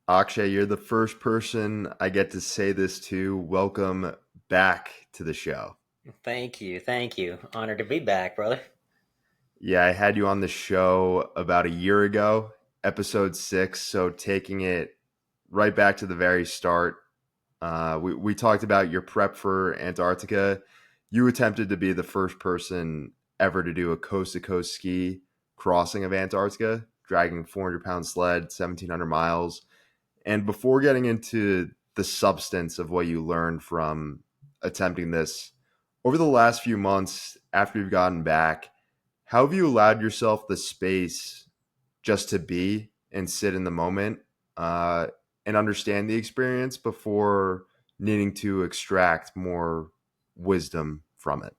Akshay, you're the first person I get to say this to. Welcome back to the show. Thank you. Thank you. Honored to be back, brother. Yeah, I had you on the show about a year ago, episode 6. So taking it right back to the very start, we talked about your prep for Antarctica. You attempted to be the first person ever to do a coast to coast ski crossing of Antarctica, dragging 400-pound sled, 1,700 miles. And before getting into the substance of what you learned from attempting this, over the last few months after you've gotten back, how have you allowed yourself the space just to be and sit in the moment uh, and understand the experience before needing to extract more wisdom from it?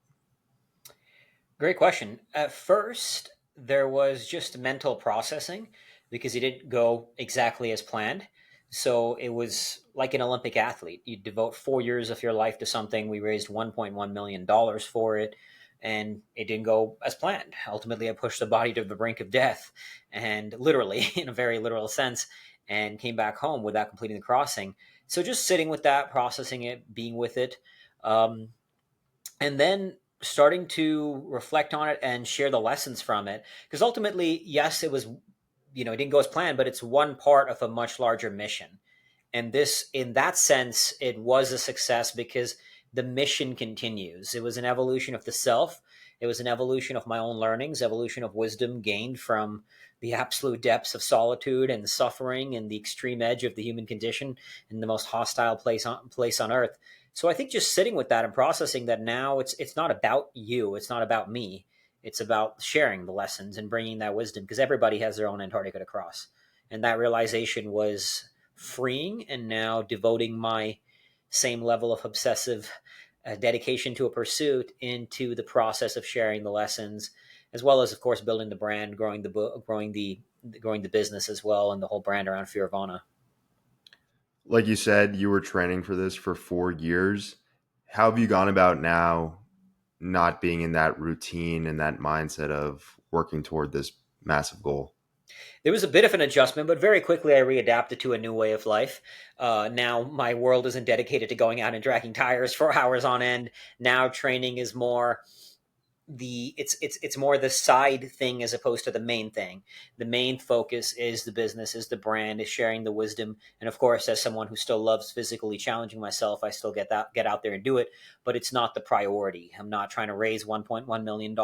Great question. At first, there was just mental processing because it didn't go exactly as planned. So it was like an Olympic athlete. You devote 4 years of your life to something. We raised $1.1 million for it, and it didn't go as planned. Ultimately, I pushed the body to the brink of death, and literally, in a very literal sense, and came back home without completing the crossing. So just sitting with that, processing it, being with it. Um, and then starting to reflect on it and share the lessons from it, because ultimately, yes, it was, it didn't go as planned, but it's one part of a much larger mission. And this, in that sense, it was a success because the mission continues. It was an evolution of the self. It was an evolution of my own learnings, evolution of wisdom gained from the absolute depths of solitude and suffering and the extreme edge of the human condition in the most hostile place on earth. So I think just sitting with that and processing that now it's not about you, it's not about me. It's about sharing the lessons and bringing that wisdom because everybody has their own Antarctica to cross. And that realization was freeing, and now devoting my same level of obsessive dedication to a pursuit into the process of sharing the lessons, as well as, of course, building the brand, growing the book, growing the business as well, and the whole brand around Fear of Fauna. Like you said, you were training for this for 4 years. How have you gone about now not being in that routine and that mindset of working toward this massive goal? There was a bit of an adjustment, but very quickly I readapted to a new way of life. Now my world isn't dedicated to going out and dragging tires for hours on end. Now training is more it's more the side thing as opposed to the main thing. The main focus is the business, is the brand, is sharing the wisdom. And of course, as someone who still loves physically challenging myself, I still get out there and do it, but it's not the priority. I'm not trying to raise $1.1 million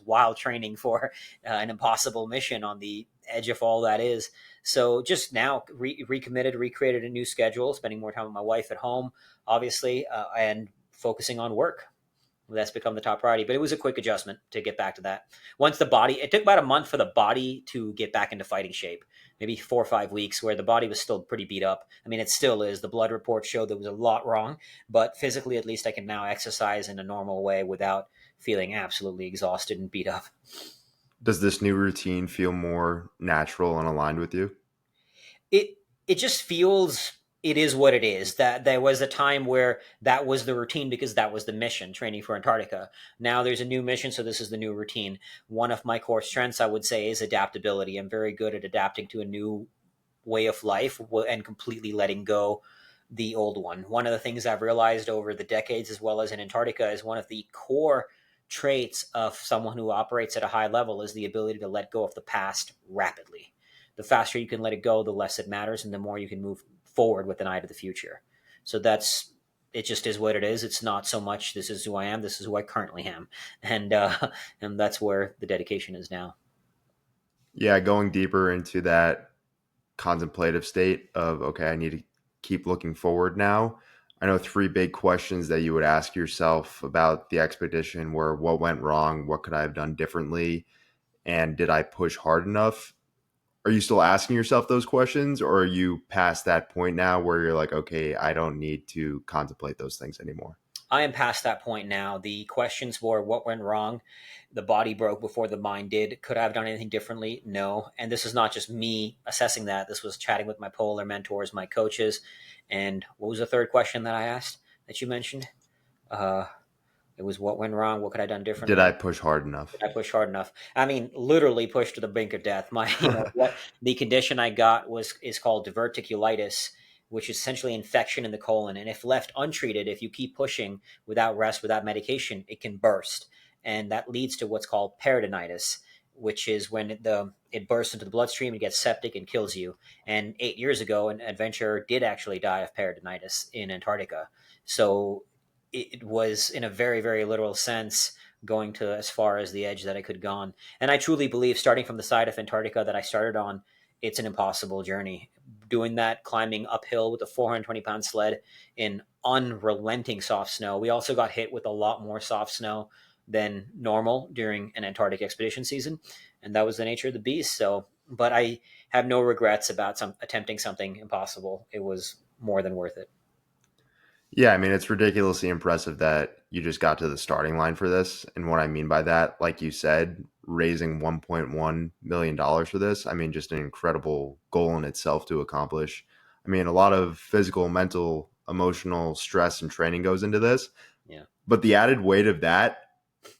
while training for an impossible mission on the edge of all that is. So just now recommitted, recreated a new schedule, spending more time with my wife at home, obviously, and focusing on work. That's become the top priority. But it was a quick adjustment to get back to that. Once the body, it took about a month for the body to get back into fighting shape, maybe 4 or 5 weeks, where the body was still pretty beat up. I mean, it still is. The blood report showed there was a lot wrong, but physically, at least I can now exercise in a normal way without feeling absolutely exhausted and beat up. Does this new routine feel more natural and aligned with you? It just feels it is what it is. That there was a time where that was the routine because that was the mission, training for Antarctica. Now there's a new mission, so this is the new routine. One of my core strengths, I would say, is adaptability. I'm very good at adapting to a new way of life and completely letting go the old one. One of the things I've realized over the decades, as well as in Antarctica, is one of the core traits of someone who operates at a high level is the ability to let go of the past rapidly. The faster you can let it go, the less it matters, and the more you can move forward with an eye to the future. So that's it. Just is what it is. It's not so much this is who I am. This is who I currently am, and and that's where the dedication is now. Yeah, going deeper into that contemplative state of, okay, I need to keep looking forward now. I know three big questions that you would ask yourself about the expedition were: what went wrong? What could I have done differently? And did I push hard enough? Are you still asking yourself those questions, or are you past that point now where you're like, okay, I don't need to contemplate those things anymore? I am past that point now. The questions were what went wrong? The body broke before the mind did. Could I have done anything differently? No. And this is not just me assessing that. This was chatting with my polar mentors, my coaches. And what was the third question that I asked that you mentioned? Uh, It was what went wrong. What could I have done Did I differently? push hard enough? Did I push hard enough? I mean, literally pushed to the brink of death. What the condition I got is called diverticulitis, which is essentially infection in the colon. And if left untreated, if you keep pushing without rest, without medication, it can burst, and that leads to what's called peritonitis, which is when it bursts into the bloodstream, it gets septic and kills you. And 8 years ago, an adventurer did actually die of peritonitis in Antarctica. So it was, in a very, very literal sense, going to as far as the edge that I could gone. And I truly believe, starting from the side of Antarctica that I started on, it's an impossible journey. Doing that, climbing uphill with a 420-pound sled in unrelenting soft snow. We also got hit with a lot more soft snow than normal during an Antarctic expedition season, and that was the nature of the beast. So, but I have no regrets about attempting something impossible. It was more than worth it. Yeah, I mean, it's ridiculously impressive that you just got to the starting line for this. And what I mean by that, like you said, raising $1.1 million for this, I mean, just an incredible goal in itself to accomplish. I mean, a lot of physical, mental, emotional stress and training goes into this. Yeah. But the added weight of that,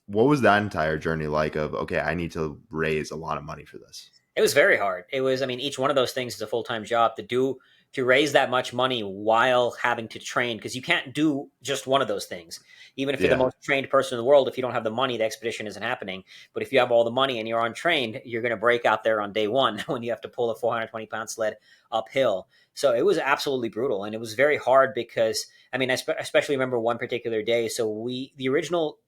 what was that entire journey like of, okay, I need to raise a lot of money for this? It was very hard. It was, I mean, each one of those things is a full time job to raise that much money while having to train, because you can't do just one of those things. Even if you're the Yeah. most trained person in the world, if you don't have the money, the expedition isn't happening. But if you have all the money and you're untrained, you're going to break out there on day one when you have to pull a 420-pound sled uphill. So it was absolutely brutal, and it was very hard because, I mean, I especially remember one particular day. So the original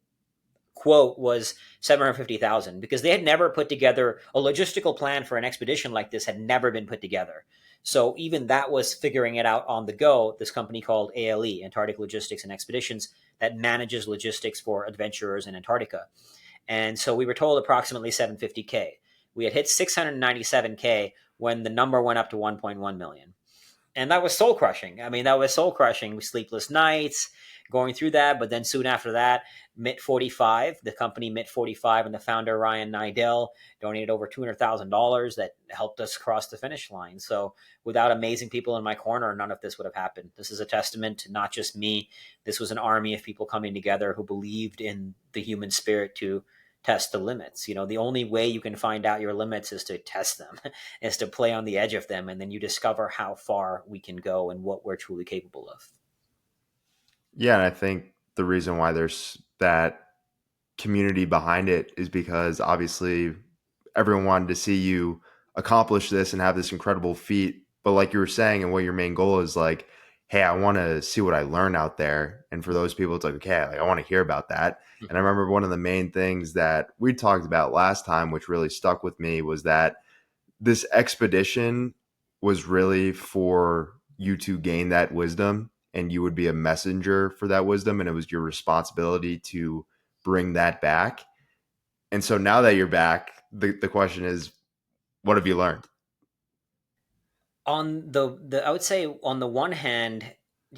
quote was 750,000, because they had never put together a logistical plan for an expedition like this, had never been put together. So even that was figuring it out on the go. This company called ALE, Antarctic Logistics and Expeditions, that manages logistics for adventurers in Antarctica. And so we were told approximately 750K. We had hit 697K when the number went up to 1.1 million, and that was soul crushing. I mean, that was soul crushing with sleepless nights going through that. But then soon after that, MIT 45, the company MIT 45, and the founder Ryan Nidell donated over $200,000 that helped us cross the finish line. So without amazing people in my corner, none of this would have happened. This is a testament to not just me. This was an army of people coming together who believed in the human spirit to test the limits. The only way you can find out your limits is to test them, is to play on the edge of them, and then you discover how far we can go and what we're truly capable of. Yeah. And I think the reason why there's that community behind it is because obviously everyone wanted to see you accomplish this and have this incredible feat. But like you were saying, and what your main goal is like, hey, I want to see what I learn out there. And for those people, it's like, okay, like, I want to hear about that. And I Mhm. remember one of the main things that we talked about last time, which really stuck with me, was that this expedition was really for you to gain that wisdom and you would be a messenger for that wisdom. And it was your responsibility to bring that back. And so now that you're back, the question is, what have you learned? On the I would say, on the one hand,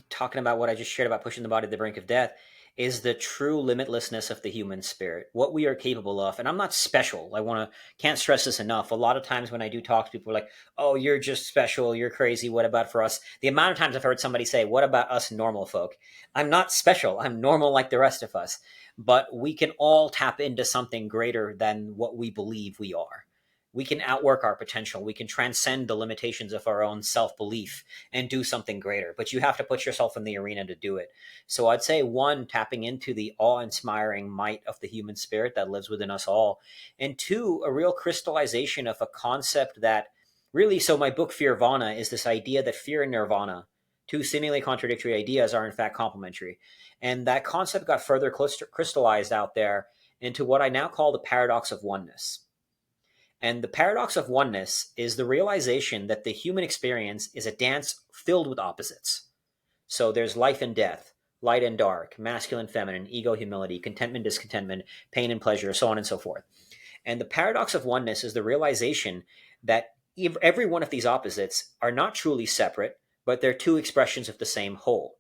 talking about what I just shared about pushing the body to the brink of death, is the true limitlessness of the human spirit, what we are capable of. And I'm not special. Can't stress this enough. A lot of times when I do talk to people, like, oh, you're just special, you're crazy, what about for us? The amount of times I've heard somebody say, what about us normal folk? I'm not special, I'm normal like the rest of us. But we can all tap into something greater than what we believe we are. We can outwork our potential. We can transcend the limitations of our own self belief and do something greater. But you have to put yourself in the arena to do it. So I'd say, one, tapping into the awe inspiring might of the human spirit that lives within us all. And two, a real crystallization of a concept that really, so my book, Fearvana, is this idea that fear and nirvana, two seemingly contradictory ideas, are in fact complementary. And that concept got further crystallized out there into what I now call the paradox of oneness. And the paradox of oneness is the realization that the human experience is a dance filled with opposites. So there's life and death, light and dark, masculine, feminine, ego, humility, contentment, discontentment, pain and pleasure, so on and so forth. And the paradox of oneness is the realization that every one of these opposites are not truly separate, but they're two expressions of the same whole.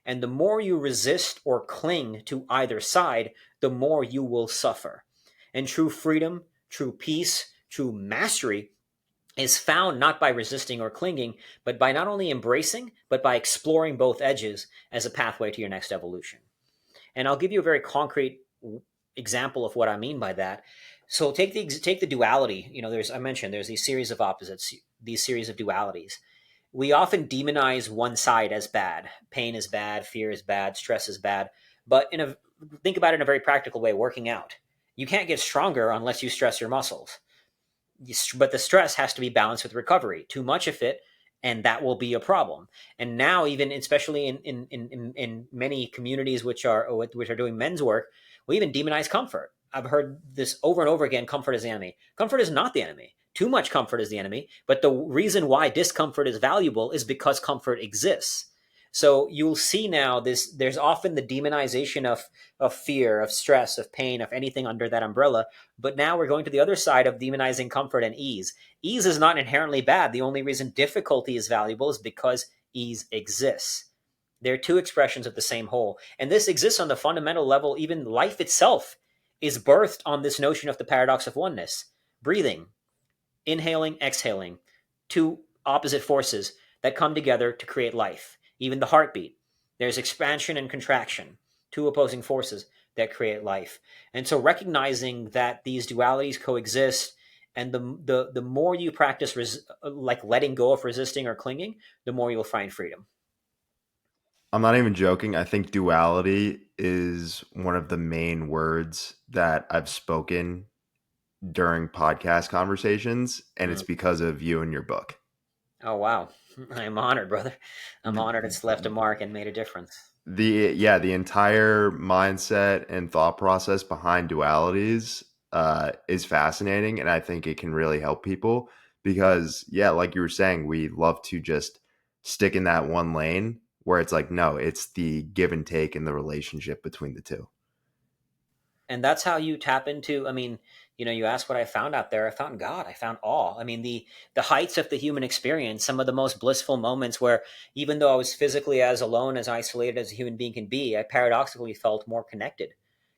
And the more you resist or cling to either side, the more you will suffer. And true freedom, true peace, true mastery is found not by resisting or clinging, but by not only embracing, but by exploring both edges as a pathway to your next evolution. And I'll give you a very concrete example of what I mean by that. So take the duality. There's I mentioned there's these series of opposites, these series of dualities. We often demonize one side as bad. Pain is bad, fear is bad, stress is bad. But think about it in a very practical way. Working out, you can't get stronger unless you stress your muscles, but the stress has to be balanced with recovery. Too much of it, and that will be a problem. And now, even especially in many communities which are doing men's work, we even demonize comfort. I've heard this over and over again. Comfort is the enemy. Comfort is not the enemy. Too much comfort is the enemy. But the reason why discomfort is valuable is because comfort exists. So you'll see now there's often the demonization of fear, of stress, of pain, of anything under that umbrella. But now we're going to the other side of demonizing comfort and ease. Ease is not inherently bad. The only reason difficulty is valuable is because ease exists. They're two expressions of the same whole. And this exists on the fundamental level. Even life itself is birthed on this notion of the paradox of oneness. Breathing, inhaling, exhaling, two opposite forces that come together to create life. Even the heartbeat, there's expansion and contraction, two opposing forces that create life. And so recognizing that these dualities coexist, and the more you practice like letting go of resisting or clinging, the more you'll find freedom. I'm not even joking. I think duality is one of the main words that I've spoken during podcast conversations, and it's Mm. because of you and your book. Oh wow, I'm honored, brother. I'm honored it's left a mark and made a difference. The entire mindset and thought process behind dualities is fascinating, and I think it can really help people because, yeah, like you were saying, we love to just stick in that one lane where it's like, no, it's the give and take in the relationship between the two. And that's how you tap into, I mean, you asked what I found out there. I found God. I found awe. I mean, the heights of the human experience, some of the most blissful moments where, even though I was physically as alone, as isolated as a human being can be, I paradoxically felt more connected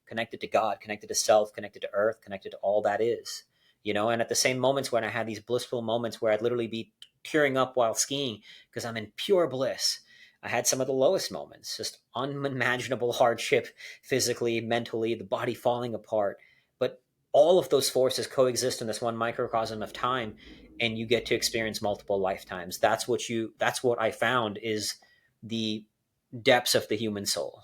to God, connected to self, connected to earth, connected to all that is. And at the same moments when I had these blissful moments where I'd literally be tearing up while skiing because I'm in pure bliss, I had some of the lowest moments, just unimaginable hardship, physically, mentally, the body falling apart. But all of those forces coexist in this one microcosm of time, and you get to experience multiple lifetimes. That's what I found is the depths of the human soul.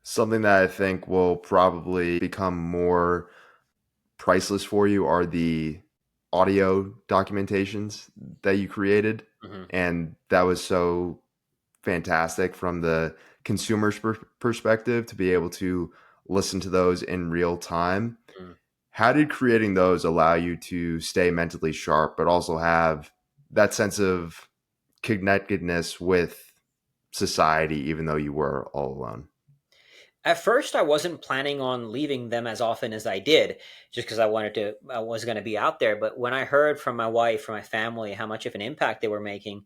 Something that I think will probably become more priceless for you are the audio documentations that you created. Mm-hmm. And that was so fantastic from the consumer's perspective to be able to listen to those in real time. Mm. How did creating those allow you to stay mentally sharp, but also have that sense of connectedness with society, even though you were all alone? At first, I wasn't planning on leaving them as often as I did, just because I was going to be out there. But when I heard from my wife, from my family, how much of an impact they were making,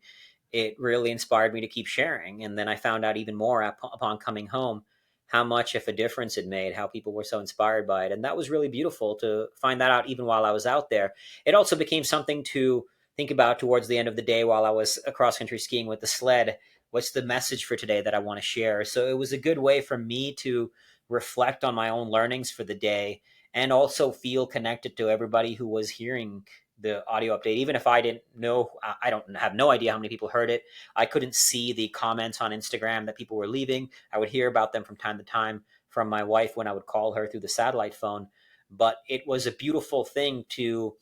it really inspired me to keep sharing. And then I found out even more upon coming home how much of a difference it made, how people were so inspired by it. And that was really beautiful to find that out even while I was out there. It also became something to think about towards the end of the day while I was cross country skiing with the sled. What's the message for today that I want to share? So it was a good way for me to reflect on my own learnings for the day and also feel connected to everybody who was hearing the audio update. Even if I didn't know, I don't have no idea how many people heard it. I couldn't see the comments on Instagram that people were leaving. I would hear about them from time to time from my wife when I would call her through the satellite phone. But it was a beautiful thing to,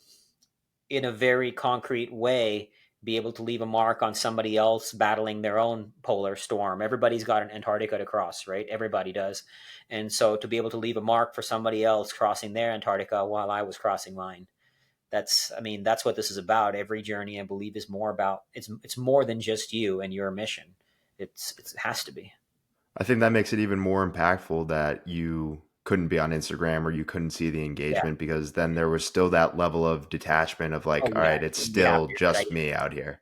in a very concrete way, be able to leave a mark on somebody else battling their own polar storm. Everybody's got an Antarctica to cross, right? Everybody does. And so to be able to leave a mark for somebody else crossing their Antarctica while I was crossing mine, that's what this is about. Every journey, I believe, is more about, it's more than just you and your mission. It has to be. I think that makes it even more impactful that you couldn't be on Instagram or you couldn't see the Yeah. engagement because then there was still that level of detachment of like, Oh all yeah. right, it's Get out still here, right? just me out here.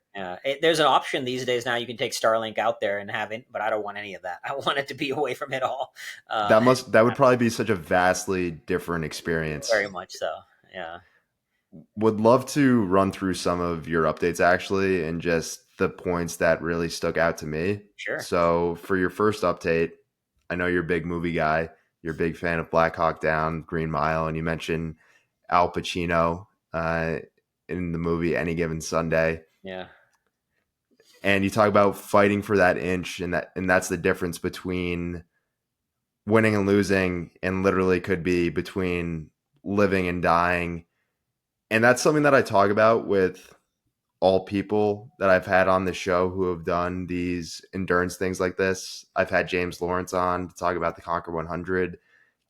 There's an option these days now. You can take Starlink out there and have it, but I don't want any of that. I want it to be away from it all. And That would probably be such a vastly different experience. very much so. Yeah. Would love to run through some of your updates actually and just the points that really stuck out to me. Sure. So for your first update, I know you're a big movie guy. You're a big fan of Black Hawk Down, Green Mile, and you mentioned Al Pacino in the movie Any Given Sunday. Yeah. And you talk about fighting for that inch, and that's the difference between winning and losing, and literally could be between living and dying. And that's something that I talk about with all people that I've had on the show who have done these endurance things like this. I've had James Lawrence on to talk about the Conquer 100,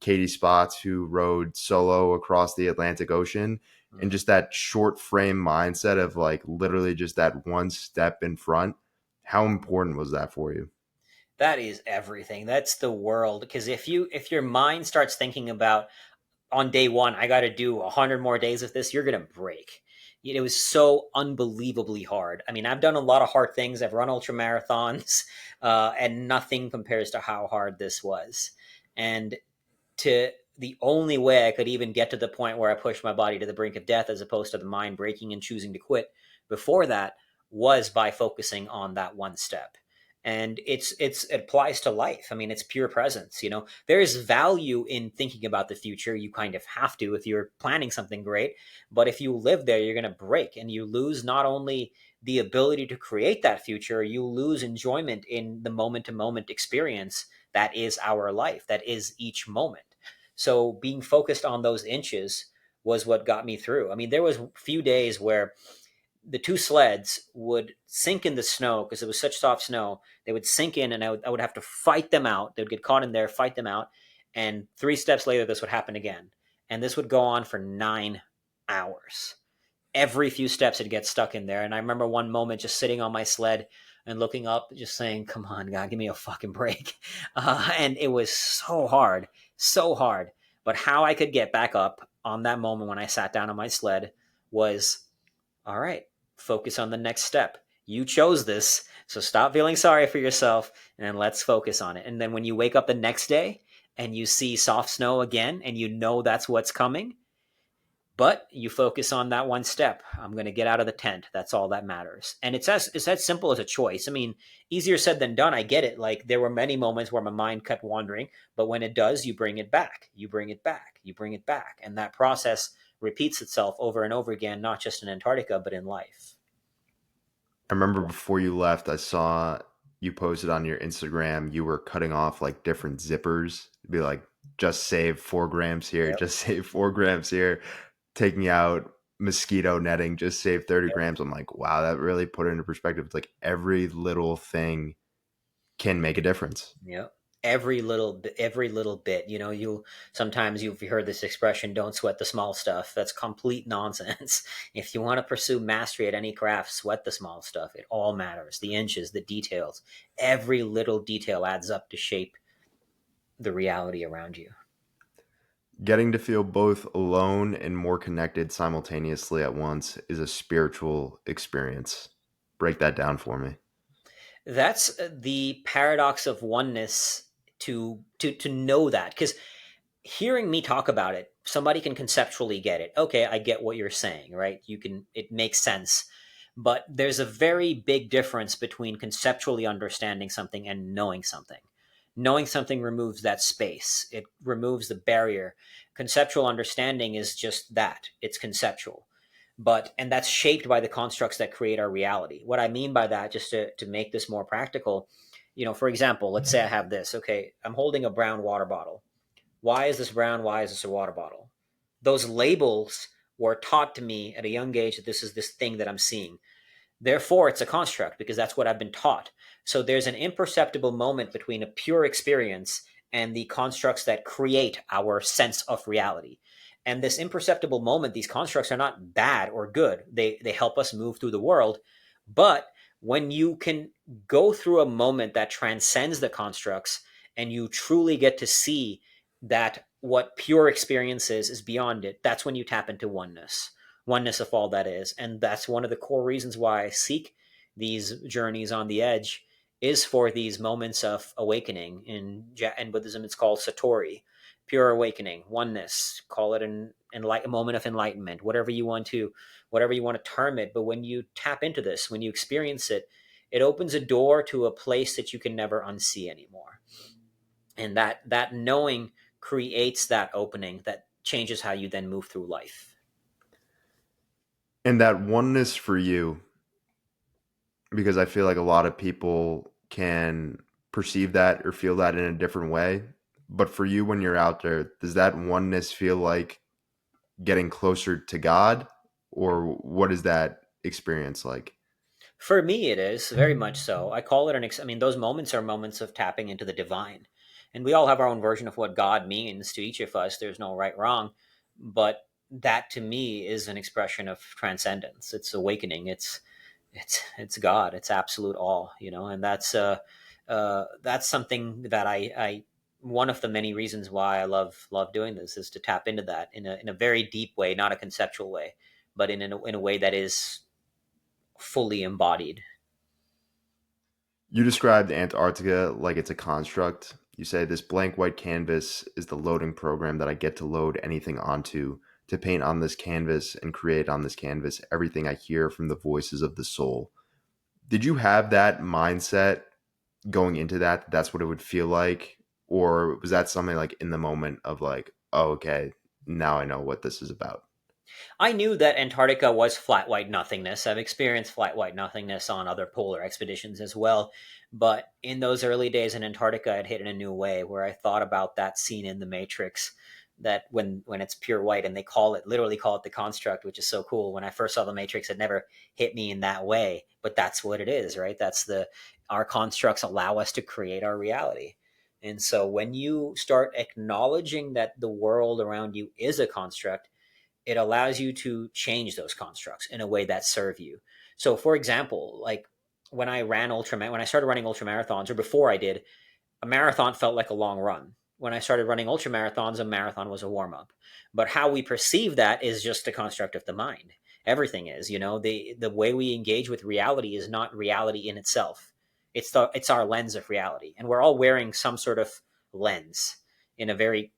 Katie Spots, who rode solo across the Atlantic Ocean, and Mm. just that short frame mindset of like literally just that one step in front. How important was that for you? That is everything. That's the world. Because if your mind starts thinking about, on day one, I got to do 100 more days of this, you're gonna break. It was so unbelievably hard. I mean, I've done a lot of hard things. I've run ultra marathons, and nothing compares to how hard this was. And to the only way I could even get to the point where I pushed my body to the brink of death, as opposed to the mind breaking and choosing to quit before that, was by focusing on that one step. And it applies to life. I mean, it's pure presence. There is value in thinking about the future. You kind of have to if you're planning something great. But if you live there, you're going to break, and you lose not only the ability to create that future, you lose enjoyment in the moment to moment experience that is our life, that is each moment. So being focused on those inches was what got me through. I mean, there was a few days where the two sleds would sink in the snow because it was such soft snow. They would sink in, and I would have to fight them out. They would get caught in there, fight them out. And 3 steps later, this would happen again. And this would go on for 9 hours. Every few steps it'd get stuck in there. And I remember one moment just sitting on my sled and looking up, just saying, "Come on, God, give me a fucking break." And it was so hard, so hard. But how I could get back up on that moment when I sat down on my sled was, all right, focus on the next step. You chose this, so stop feeling sorry for yourself and let's focus on it. And then when you wake up the next day and you see soft snow again and you know that's what's coming, but you focus on that one step. I'm going to get out of the tent. That's all that matters. And it's as simple as a choice. I mean, easier said than done. I get it. Like, there were many moments where my mind kept wandering, but when it does, you bring it back. You bring it back. You bring it back. And that process repeats itself over and over again, not just in Antarctica, but in life. I remember before you left, I saw you posted on your Instagram, you were cutting off like different zippers. It'd be like, just save 4 grams here, Yep. just save 4 grams here, taking out mosquito netting, just save 30 Yep. grams. I'm like, wow, that really put it into perspective. It's like every little thing can make a difference. Yeah. Every little bit. You sometimes you've heard this expression, "Don't sweat the small stuff." That's complete nonsense. If you want to pursue mastery at any craft, sweat the small stuff. It all matters. The inches, the details. Every little detail adds up to shape the reality around you. Getting to feel both alone and more connected simultaneously at once is a spiritual experience. Break that down for me. That's the paradox of oneness, to know that, because hearing me talk about it, somebody can conceptually get it. Okay, I get what you're saying, right? It makes sense. But there's a very big difference between conceptually understanding something and knowing something. Knowing something removes that space, it removes the barrier. Conceptual understanding is just that, it's conceptual. And that's shaped by the constructs that create our reality. What I mean by that, just to make this more practical, for example, let's say I have this. Okay, I'm holding a brown water bottle. Why is this brown? Why is this a water bottle? Those labels were taught to me at a young age, that this is this thing that I'm seeing. Therefore, it's a construct because that's what I've been taught. So there's an imperceptible moment between a pure experience and the constructs that create our sense of reality. And this imperceptible moment, these constructs are not bad or good. They help us move through the world. But when you can go through a moment that transcends the constructs, and you truly get to see that what pure experience is beyond it, that's when you tap into oneness of all that is. And that's one of the core reasons why I seek these journeys on the edge, is for these moments of awakening. In Buddhism, it's called satori, pure awakening, oneness. Call it a moment of enlightenment, whatever you want to term it. But when you tap into this, when you experience it, it opens a door to a place that you can never unsee anymore. And that knowing creates that opening that changes how you then move through life. And that oneness for you, because I feel like a lot of people can perceive that or feel that in a different way. But for you, when you're out there, does that oneness feel like getting closer to God, or what is that experience like? For me, it is very much so. I call it I mean, those moments are moments of tapping into the divine. And we all have our own version of what God means to each of us. There's no right, wrong. But that to me is an expression of transcendence. It's awakening. It's God. It's absolute awe, and that's something that I one of the many reasons why I love doing this is to tap into that in a very deep way, not a conceptual way, but in a way that is fully embodied. You described Antarctica like it's a construct. You say this blank white canvas is the loading program that I get to load anything onto, to paint on this canvas and create on this canvas everything I hear from the voices of the soul. Did you have that mindset going into that? That's what it would feel like? Or was that something like in the moment of like, oh, okay, now I know what this is about? I knew that Antarctica was flat white nothingness. I've experienced flat white nothingness on other polar expeditions as well. But in those early days in Antarctica, I'd hit in a new way where I thought about that scene in The Matrix, that when it's pure white, and they literally call it the construct, which is so cool. When I first saw The Matrix, it never hit me in that way, but that's what it is, right? Our constructs allow us to create our reality. And so when you start acknowledging that the world around you is a construct, it allows you to change those constructs in a way that serve you. So, for example, like when I started running ultra marathons, or before I did, a marathon felt like a long run. When I started running ultra marathons, a marathon was a warm up. But how we perceive that is just a construct of the mind. Everything is, the way we engage with reality is not reality in itself. It's our lens of reality, and we're all wearing some sort of lens in a very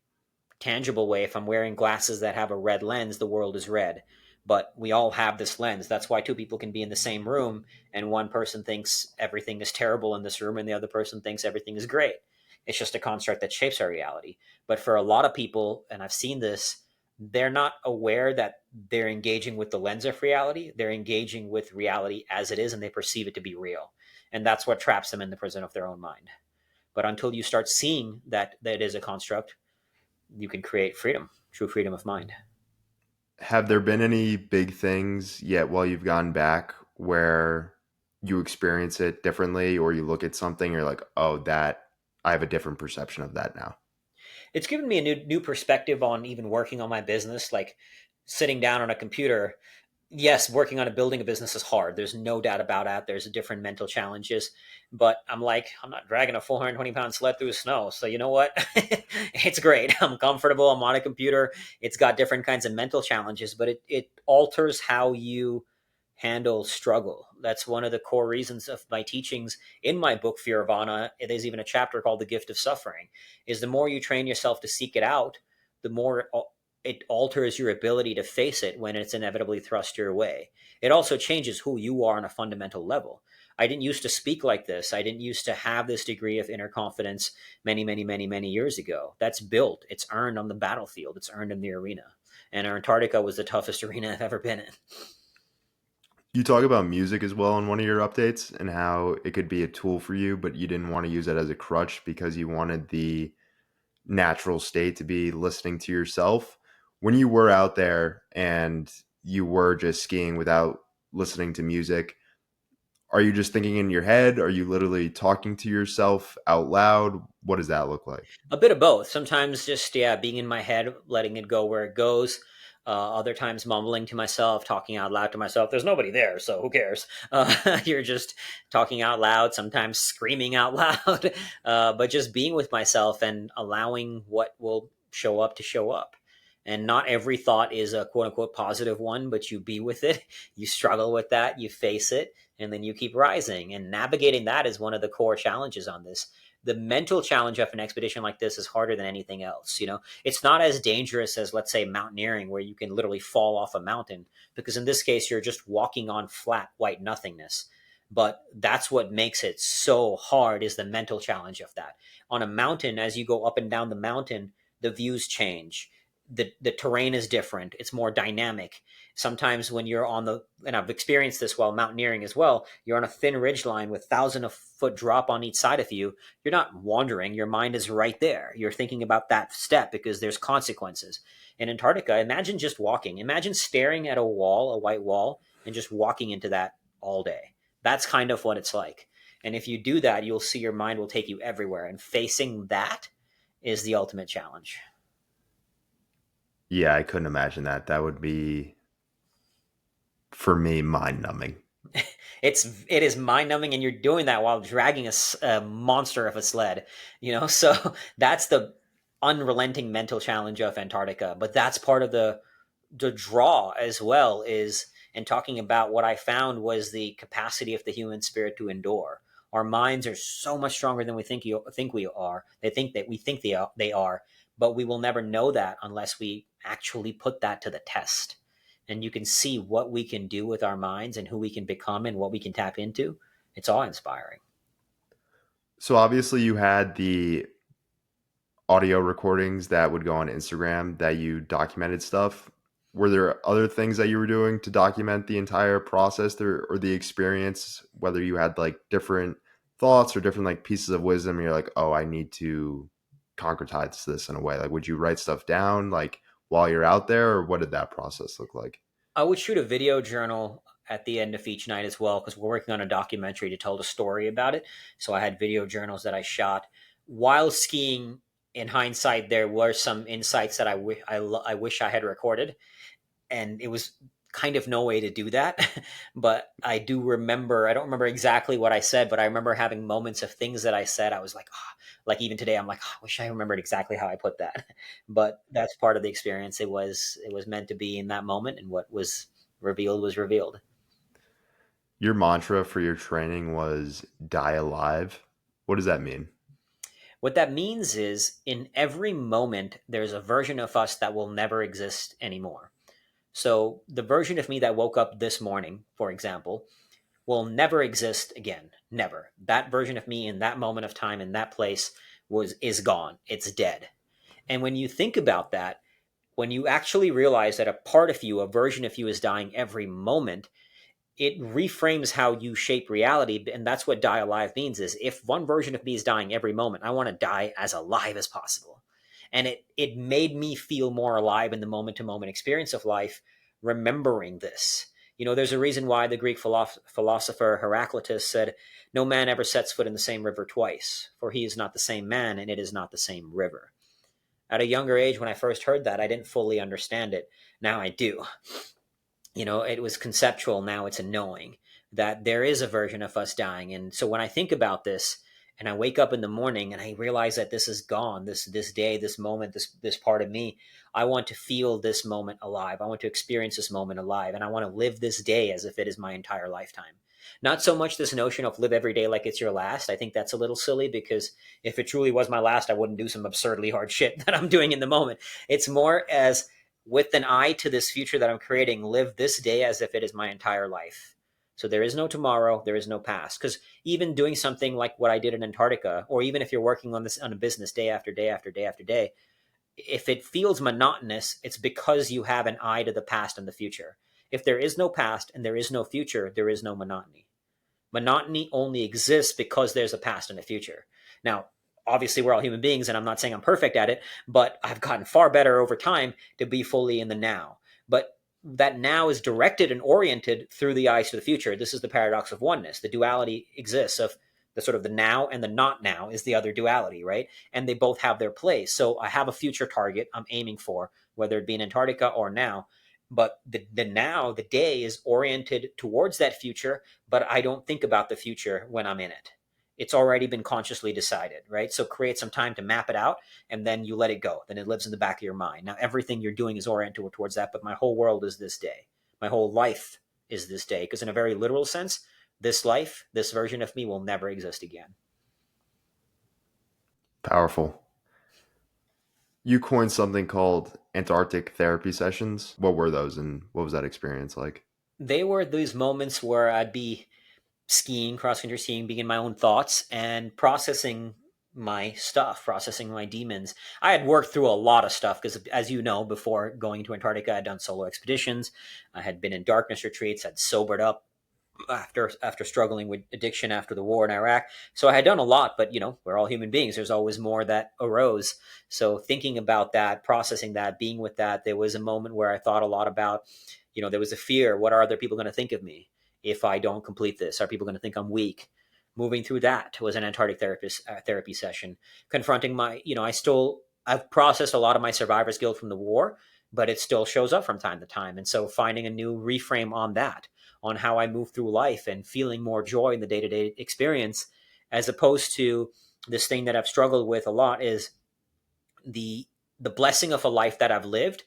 tangible way. If I'm wearing glasses that have a red lens, the world is red. But we all have this lens. That's why two people can be in the same room and one person thinks everything is terrible in this room and the other person thinks everything is great. It's just a construct that shapes our reality. But for a lot of people, and I've seen this, they're not aware that they're engaging with the lens of reality. They're engaging with reality as it is and they perceive it to be real. And that's what traps them in the prison of their own mind. But until you start seeing that it is a construct, you can create freedom, true freedom of mind. Have there been any big things yet while you've gone back where you experience it differently, or you look at something, you're like, oh, that I have a different perception of that now? It's given me a new perspective on even working on my business, like sitting down on a computer. Yes, working on building a business is hard. There's no doubt about that. There's different mental challenges, but I'm not dragging a 420-pound sled through the snow. So you know what? It's great. I'm comfortable. I'm on a computer. It's got different kinds of mental challenges, but it alters how you handle struggle. That's one of the core reasons of my teachings in my book, Fear of Anna. There's even a chapter called The Gift of Suffering, is the more you train yourself to seek it out, the more it alters your ability to face it when it's inevitably thrust your way. It also changes who you are on a fundamental level. I didn't used to speak like this. I didn't used to have this degree of inner confidence many, many, many, many years ago. That's built. It's earned on the battlefield. It's earned in the arena. And Antarctica was the toughest arena I've ever been in. You talk about music as well in one of your updates, and how it could be a tool for you, but you didn't want to use it as a crutch because you wanted the natural state to be listening to yourself. When you were out there and you were just skiing without listening to music, are you just thinking in your head? Are you literally talking to yourself out loud? What does that look like? A bit of both. Sometimes just, yeah, being in my head, letting it go where it goes. Other times mumbling to myself, talking out loud to myself. There's nobody there, so who cares? You're just talking out loud, sometimes screaming out loud, but just being with myself and allowing what will show up to show up. And not every thought is a quote unquote positive one, but you be with it, you struggle with that, you face it, and then you keep rising. And navigating that is one of the core challenges on this. The mental challenge of an expedition like this is harder than anything else. It's not as dangerous as, let's say, mountaineering, where you can literally fall off a mountain, because in this case, you're just walking on flat white nothingness. But that's what makes it so hard, is the mental challenge of that. On a mountain, as you go up and down the mountain, the views change. The terrain is different. It's more dynamic. Sometimes when you're on the, and I've experienced this while mountaineering as well, you're on a thin ridge line with thousand of foot drop on each side of you. You're not wandering. Your mind is right there. You're thinking about that step because there's consequences. In Antarctica, imagine just walking. Imagine staring at a wall, a white wall, and just walking into that all day. That's kind of what it's like. And if you do that, you'll see your mind will take you everywhere. And facing that is the ultimate challenge. Yeah, I couldn't imagine that. That would be, for me, mind numbing. It is mind numbing, and you're doing that while dragging a monster of a sled. So that's the unrelenting mental challenge of Antarctica. But that's part of the draw as well, is, and talking about what I found was the capacity of the human spirit to endure. Our minds are so much stronger than we think we are. They think they are, but we will never know that unless we actually put that to the test. And you can see what we can do with our minds and who we can become and what we can tap into. It's awe inspiring. So obviously you had the audio recordings that would go on Instagram that you documented stuff. Were there other things that you were doing to document the entire process or the experience, whether you had like different thoughts or different like pieces of wisdom and you're like, oh, I need to concretize this in a way? Like, would you write stuff down like while you're out there, or what did that process look like? I would shoot a video journal at the end of each night as well, because we're working on a documentary to tell the story about it. So I had video journals that I shot while skiing. In hindsight, there were some insights that I wish I had recorded, and it was kind of no way to do that. But I do remember, I don't remember exactly what I said, but I remember having moments of things that I said. I was like, oh, like even today, I'm like, oh, I wish I remembered exactly how I put that. But that's part of the experience. It was meant to be in that moment, and what was revealed was revealed. Your mantra for your training was die alive. What does that mean? What that means is, in every moment, there's a version of us that will never exist anymore. So the version of me that woke up this morning, for example, will never exist again. Never. That version of me in that moment of time in that place is gone. It's dead. And when you think about that, when you actually realize that a part of you, a version of you, is dying every moment, it reframes how you shape reality. And that's what die alive means, is if one version of me is dying every moment, I want to die as alive as possible. And it made me feel more alive in the moment to moment experience of life, remembering this. There's a reason why the Greek philosopher Heraclitus said, no man ever sets foot in the same river twice, for he is not the same man and it is not the same river. At a younger age, when I first heard that, I didn't fully understand it. Now I do. It was conceptual. Now it's a knowing that there is a version of us dying. And so when I think about this, and I wake up in the morning and I realize that this is gone, this day, this moment, this part of me, I want to feel this moment alive. I want to experience this moment alive, and I want to live this day as if it is my entire lifetime. Not so much this notion of live every day like it's your last. I think that's a little silly, because if it truly was my last, I wouldn't do some absurdly hard shit that I'm doing in the moment. It's more as, with an eye to this future that I'm creating, live this day as if it is my entire life. So there is no tomorrow, there is no past. Because even doing something like what I did in Antarctica, or even if you're working on this on a business day after day after day after day, if it feels monotonous, it's because you have an eye to the past and the future. If there is no past and there is no future, there is no monotony. Monotony only exists because there's a past and a future. Now, obviously, we're all human beings, and I'm not saying I'm perfect at it, but I've gotten far better over time to be fully in the now. But that now is directed and oriented through the eyes to the future. This is the paradox of oneness. The duality exists of the sort of the now and the not now is the other duality, right? And they both have their place. So I have a future target I'm aiming for, whether it be in Antarctica or now. But the now, the day, is oriented towards that future, but I don't think about the future when I'm in it. It's already been consciously decided, right? So create some time to map it out, and then you let it go. Then it lives in the back of your mind. Now everything you're doing is oriented towards that, but my whole world is this day. My whole life is this day, because in a very literal sense, this life, this version of me will never exist again. Powerful. You coined something called Antarctic therapy sessions. What were those and what was that experience like? They were these moments where I'd be skiing, cross country skiing, being in my own thoughts and processing my stuff, processing my demons. I had worked through a lot of stuff because, as you know, before going to Antarctica, I had done solo expeditions. I had been in darkness retreats, had sobered up after struggling with addiction after the war in Iraq. So I had done a lot, but we're all human beings. There's always more that arose. So thinking about that, processing that, being with that, there was a moment where I thought a lot about, there was a fear. What are other people going to think of me if I don't complete this? Are people going to think I'm weak? Moving through that was an Antarctic therapy session, confronting I've processed a lot of my survivor's guilt from the war, but it still shows up from time to time. And so finding a new reframe on how I move through life and feeling more joy in the day-to-day experience, as opposed to this thing that I've struggled with a lot is the blessing of a life that I've lived.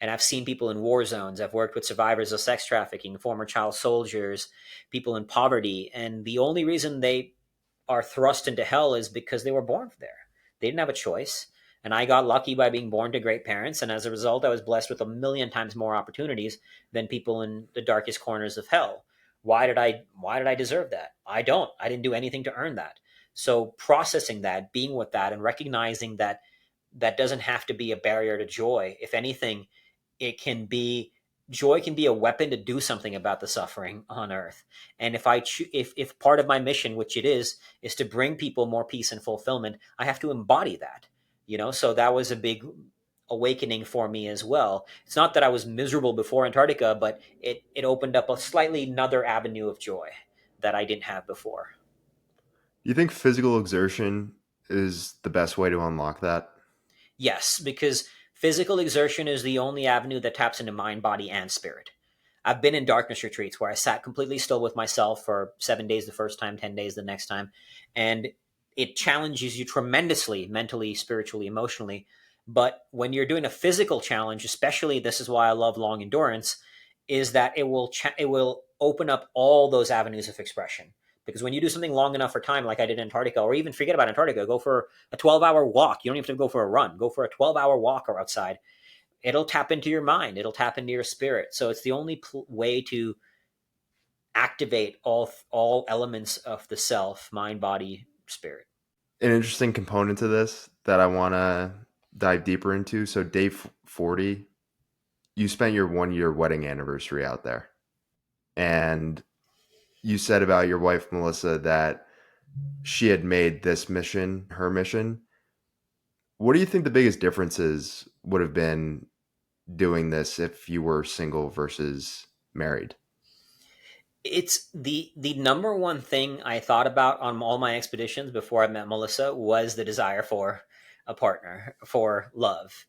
And I've seen people in war zones. I've worked with survivors of sex trafficking, former child soldiers, people in poverty. And the only reason they are thrust into hell is because they were born there. They didn't have a choice. And I got lucky by being born to great parents. And as a result, I was blessed with a million times more opportunities than people in the darkest corners of hell. Why did I deserve that? I didn't do anything to earn that. So processing that, being with that, and recognizing that that doesn't have to be a barrier to joy. If anything, it can be joy can be a weapon to do something about the suffering on earth. And if part of my mission, which it is to bring people more peace and fulfillment, I have to embody that. So that was a big awakening for me as well. It's not that I was miserable before Antarctica, but it opened up a slightly another avenue of joy that I didn't have before. You think physical exertion is the best way to unlock that? Yes, because physical exertion is the only avenue that taps into mind, body, and spirit. I've been in darkness retreats where I sat completely still with myself for 7 days the first time, 10 days the next time. And it challenges you tremendously, mentally, spiritually, emotionally. But when you're doing a physical challenge, especially, this is why I love long endurance, is that it will open up all those avenues of expression. Because when you do something long enough for time, like I did in Antarctica, or even forget about Antarctica, go for a 12-hour walk. You don't even have to go for a run. Go for a 12-hour walk or outside. It'll tap into your mind. It'll tap into your spirit. So it's the only way to activate all elements of the self, mind, body, spirit. An interesting component to this that I want to dive deeper into. So, day 40, you spent your 1 year wedding anniversary out there. And you said about your wife, Melissa, that she had made this mission her mission. What do you think the biggest differences would have been doing this if you were single versus married? It's the number one thing I thought about on all my expeditions before I met Melissa was the desire for a partner, for love.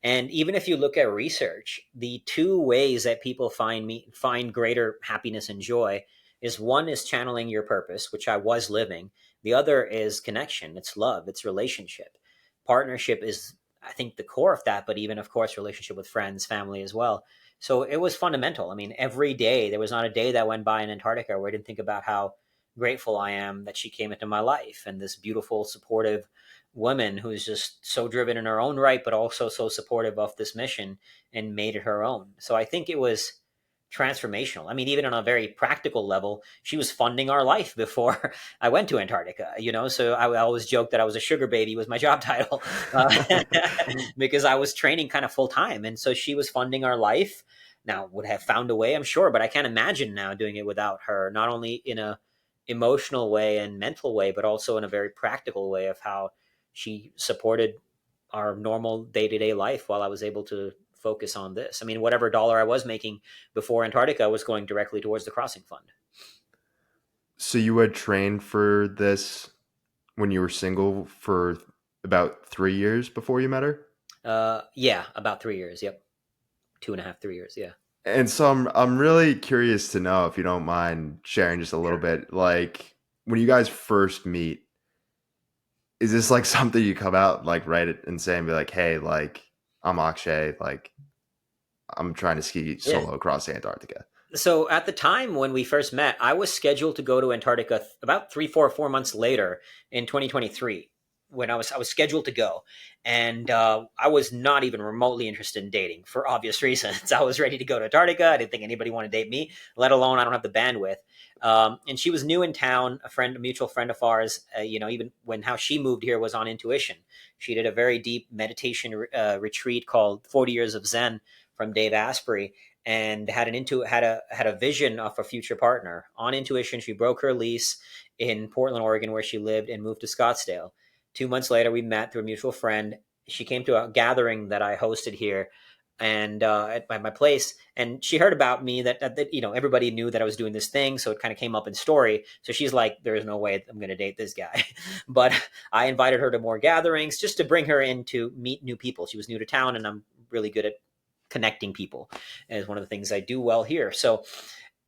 And even if you look at research, the two ways that people find greater happiness and joy is, one is channeling your purpose, which I was living. The other is connection. It's love. It's relationship. Partnership is, I think, the core of that, but even, of course, relationship with friends, family as well. So it was fundamental. I mean, every day, there was not a day that went by in Antarctica where I didn't think about how grateful I am that she came into my life, and this beautiful, supportive woman who's just so driven in her own right, but also so supportive of this mission and made it her own. So I think it was transformational. I mean, even on a very practical level, she was funding our life before I went to Antarctica. So I always joke that I was a sugar baby was my job title, because I was training kind of full time. And so she was funding our life. Now, would have found a way, I'm sure, but I can't imagine now doing it without her, not only in a emotional way and mental way, but also in a very practical way of how she supported our normal day-to-day life while I was able to focus on this. I mean, whatever dollar I was making before Antarctica was going directly towards the crossing fund. So, you had trained for this when you were single for about 3 years before you met her? Yeah, about 3 years. Yep. 2.5, 3 years. Yeah. And so I'm really curious to know if you don't mind sharing just a little Sure. bit. Like, when you guys first meet, is this like something you come out like write it and say and be like, hey, like I'm Akshay, like I'm trying to ski Yeah. solo across Antarctica. So at the time when we first met, I was scheduled to go to Antarctica about 3, 4 months later in 2023. When I was scheduled to go, and I was not even remotely interested in dating for obvious reasons. I was ready to go to Antarctica. I didn't think anybody wanted to date me, let alone I don't have the bandwidth. And she was new in town. A mutual friend of ours, even when how she moved here was on intuition. She did a very deep meditation retreat called 40 Years of Zen from Dave Asprey, and had a vision of a future partner on intuition. She broke her lease in Portland, Oregon, where she lived, and moved to Scottsdale. 2 months later, we met through a mutual friend. She came to a gathering that I hosted here, and at my place, and she heard about me that everybody knew that I was doing this thing, so it kind of came up in story. So she's like, there is no way I'm going to date this guy. But I invited her to more gatherings just to bring her in to meet new people. She was new to town, and I'm really good at connecting people, is one of the things I do well here. So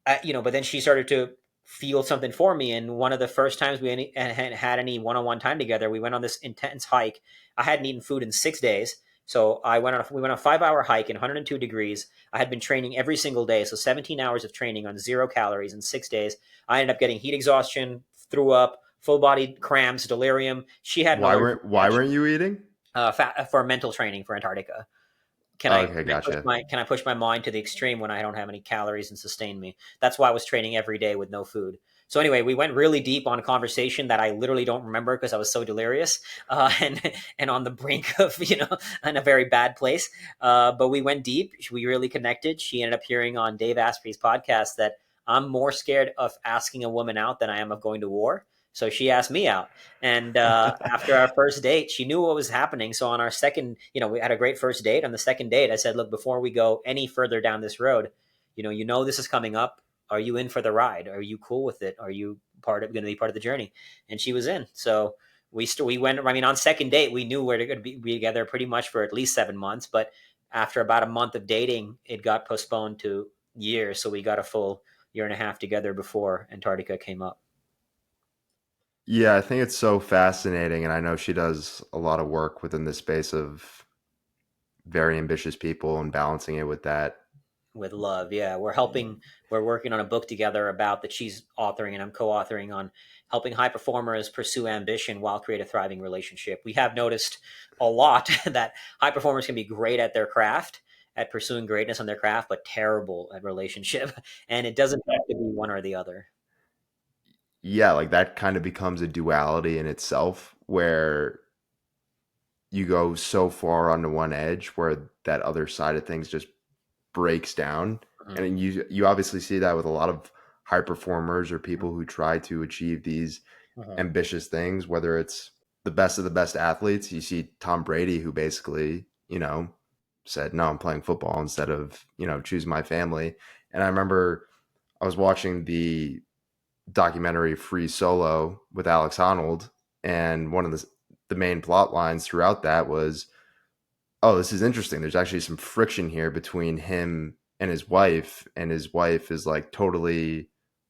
but then she started to feel something for me. And one of the first times we had any one-on-one time together, we went on this intense hike. I hadn't eaten food in 6 days. So we went on a 5-hour hike in 102 degrees. I had been training every single day. So 17 hours of training on 0 calories in 6 days. I ended up getting heat exhaustion, threw up, full body cramps, delirium. She had no Why weren't you eating? for mental training for Antarctica. Okay, gotcha. Can I push my mind to the extreme when I don't have any calories and sustain me? That's why I was training every day with no food. So anyway, we went really deep on a conversation that I literally don't remember because I was so delirious, and on the brink of in a very bad place. But we went deep. We really connected. She ended up hearing on Dave Asprey's podcast that I'm more scared of asking a woman out than I am of going to war. So she asked me out. And after our first date, she knew what was happening. So on our second, we had a great first date. On the second date, I said, look, before we go any further down this road, this is coming up. Are you in for the ride? Are you cool with it? Are you going to be part of the journey? And she was in. So we went, I mean, on second date, we knew we're going to be together pretty much for at least 7 months. But after about a month of dating, it got postponed to years. So we got a full year and a half together before Antarctica came up. Yeah, I think it's so fascinating, and I know she does a lot of work within the space of very ambitious people and balancing it with that. With love, yeah, we're working on a book together about that she's authoring and I'm co-authoring on helping high performers pursue ambition while create a thriving relationship. We have noticed a lot that high performers can be great at their craft, at pursuing greatness on their craft, but terrible at relationship. And it doesn't have to be one or the other. Yeah, like that kind of becomes a duality in itself where you go so far onto one edge where that other side of things just breaks down. Mhm. And you obviously see that with a lot of high performers or people who try to achieve these Mhm. ambitious things, whether it's the best of the best athletes. You see Tom Brady, who basically, said, no, I'm playing football instead of, choosing my family. And I remember I was watching the documentary Free Solo with Alex Honnold, and one of the main plot lines throughout that was, oh, this is interesting. There's actually some friction here between him and his wife is like totally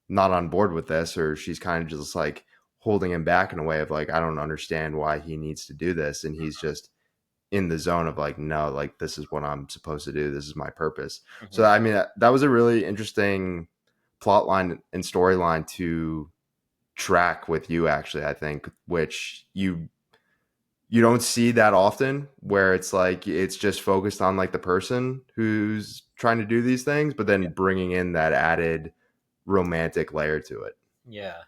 not on board with this, or she's kind of just like holding him back in a way of like, I don't understand why he needs to do this. And he's just in the zone of like, no, like this is what I'm supposed to do. This is my purpose. So, Mhm. I mean, that was a really interesting plot line and storyline to track with you, actually, I think, which you don't see that often, where it's like it's just focused on like the person who's trying to do these things, but then bringing in that added romantic layer to it. Yeah.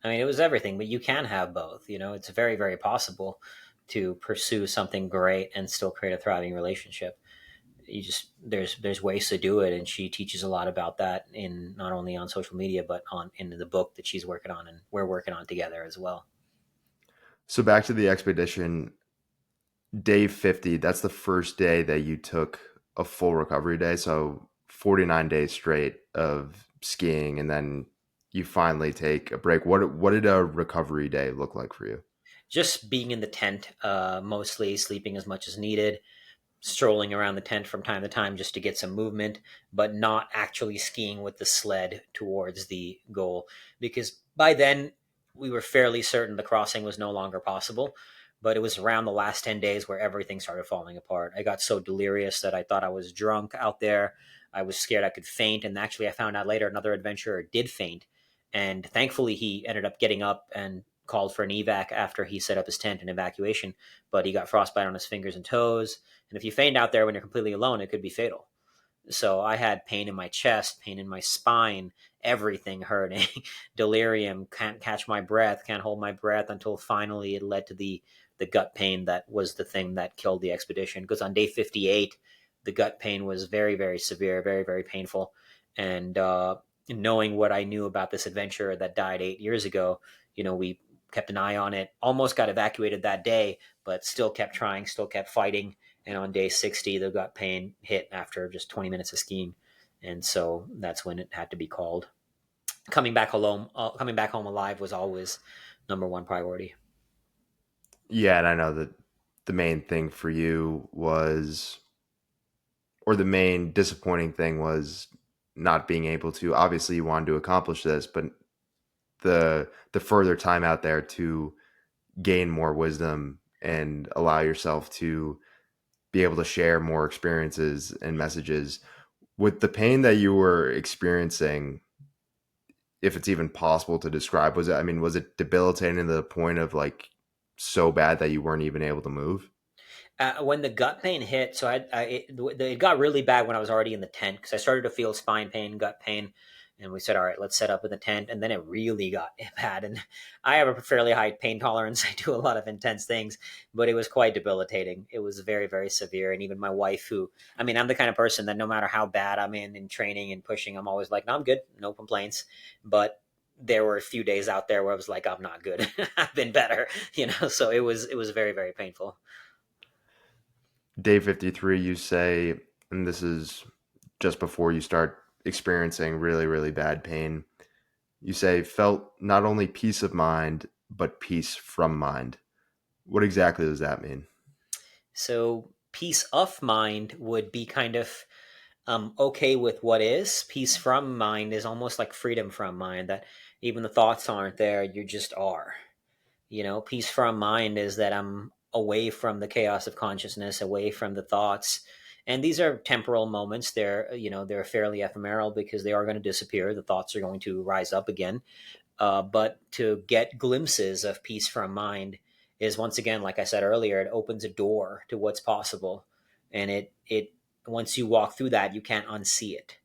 I mean, it was everything, but you can have both. It's very, very possible to pursue something great and still create a thriving relationship. You just there's ways to do it, and she teaches a lot about that in not only on social media but on in the book that she's working on and we're working on together as well. So back to the expedition, day 50, that's the first day that you took a full recovery day. So 49 days straight of skiing, and then you finally take a break. What did a recovery day look like for you? Just being in the tent, mostly sleeping as much as needed, strolling around the tent from time to time just to get some movement, but not actually skiing with the sled towards the goal. Because by then, we were fairly certain the crossing was no longer possible. But it was around the last 10 days where everything started falling apart. I got so delirious that I thought I was drunk out there. I was scared I could faint. And actually, I found out later another adventurer did faint. And thankfully, he ended up getting up and called for an evac after he set up his tent and evacuation. But he got frostbite on his fingers and toes, and if you faint out there when you're completely alone, it could be fatal. So I had pain in my chest, pain in my spine, everything hurting, delirium, can't catch my breath, can't hold my breath, until finally it led to the gut pain that was the thing that killed the expedition. Because on day 58, the gut pain was very, very severe, very, very painful. And knowing what I knew about this adventurer that died 8 years ago, we kept an eye on it. Almost got evacuated that day, but still kept trying, still kept fighting. And on day 60, the gut pain hit after just 20 minutes of skiing. And so that's when it had to be called. Coming back home alive was always number one priority. Yeah, and I know that the main thing for you was, or the main disappointing thing was not being able to. Obviously, you wanted to accomplish this, but the further time out there to gain more wisdom and allow yourself to be able to share more experiences and messages with the pain that you were experiencing, if it's even possible to describe. Was it, I mean, was it debilitating to the point of like so bad that you weren't even able to move? When the gut pain hit, so it got really bad when I was already in the tent, because I started to feel spine pain, gut pain, and we said, all right, let's set up in the tent. And then it really got bad. And I have a fairly high pain tolerance. I do a lot of intense things, but it was quite debilitating. It was very, very severe. And even my wife, I mean, I'm the kind of person that no matter how bad I'm in training and pushing, I'm always like, no, I'm good, no complaints. But there were a few days out there where I was like, I'm not good. I've been better, So it was very, very painful. Day 53, you say, and this is just before you start experiencing really, really bad pain, you say, felt not only peace of mind, but peace from mind. What exactly does that mean? So peace of mind would be kind of okay with what is. Peace from mind is almost like freedom from mind, that even the thoughts aren't there, you just are. Peace from mind is that I'm away from the chaos of consciousness, away from the thoughts. And these are temporal moments. They're fairly ephemeral because they are going to disappear. The thoughts are going to rise up again. But to get glimpses of peace from mind is, once again, like I said earlier, it opens a door to what's possible, and it once you walk through that, you can't unsee it.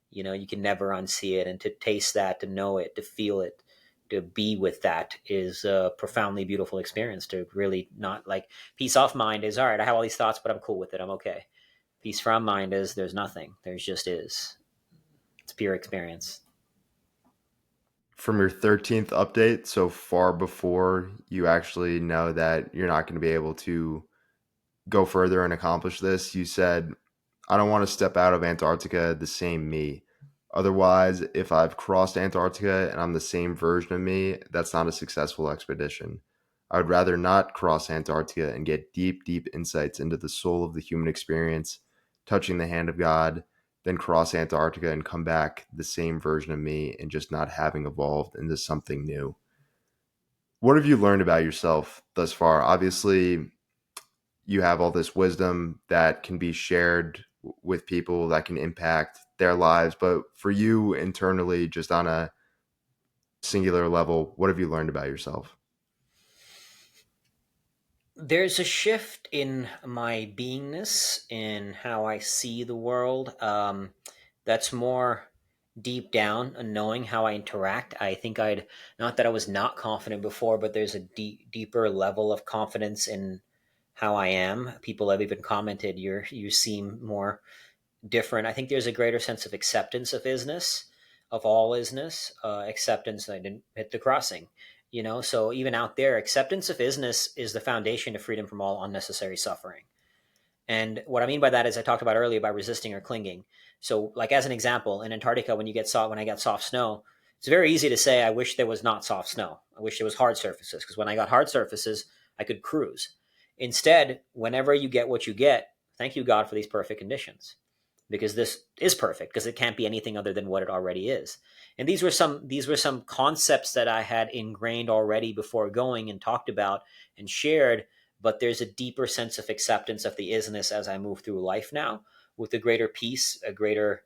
You can never unsee it, and to taste that, to know it, to feel it, to be with that is a profoundly beautiful experience. To really not like peace off mind is, all right, I have all these thoughts, but I'm cool with it. I'm okay. Peace from mind is, there's nothing. There's just is. It's pure experience. From your 13th update, so far before you actually know that you're not going to be able to go further and accomplish this, you said, I don't want to step out of Antarctica the same me. Otherwise, if I've crossed Antarctica and I'm the same version of me, that's not a successful expedition. I would rather not cross Antarctica and get deep, deep insights into the soul of the human experience, touching the hand of God, than cross Antarctica and come back the same version of me and just not having evolved into something new. What have you learned about yourself thus far? Obviously, you have all this wisdom that can be shared with people that can impact their lives. But for you internally, just on a singular level, what have you learned about yourself? There's a shift in my beingness, in how I see the world. That's more deep down, and knowing how I interact. I think not that I was not confident before, but there's a deeper level of confidence in how I am. People have even commented, you seem more different. I think there's a greater sense of acceptance of isness, of all isness, acceptance. I didn't hit the crossing, So even out there, acceptance of isness is the foundation of freedom from all unnecessary suffering. And what I mean by that is, I talked about earlier by resisting or clinging. So, like as an example, in Antarctica, when I got soft snow, it's very easy to say, I wish there was not soft snow. I wish there was hard surfaces, because when I got hard surfaces, I could cruise. Instead, whenever you get what you get, thank you God for these perfect conditions, because this is perfect, because it can't be anything other than what it already is. And these were some concepts that I had ingrained already before going, and talked about and shared. But there's a deeper sense of acceptance of the isness as I move through life now, with a greater peace, a greater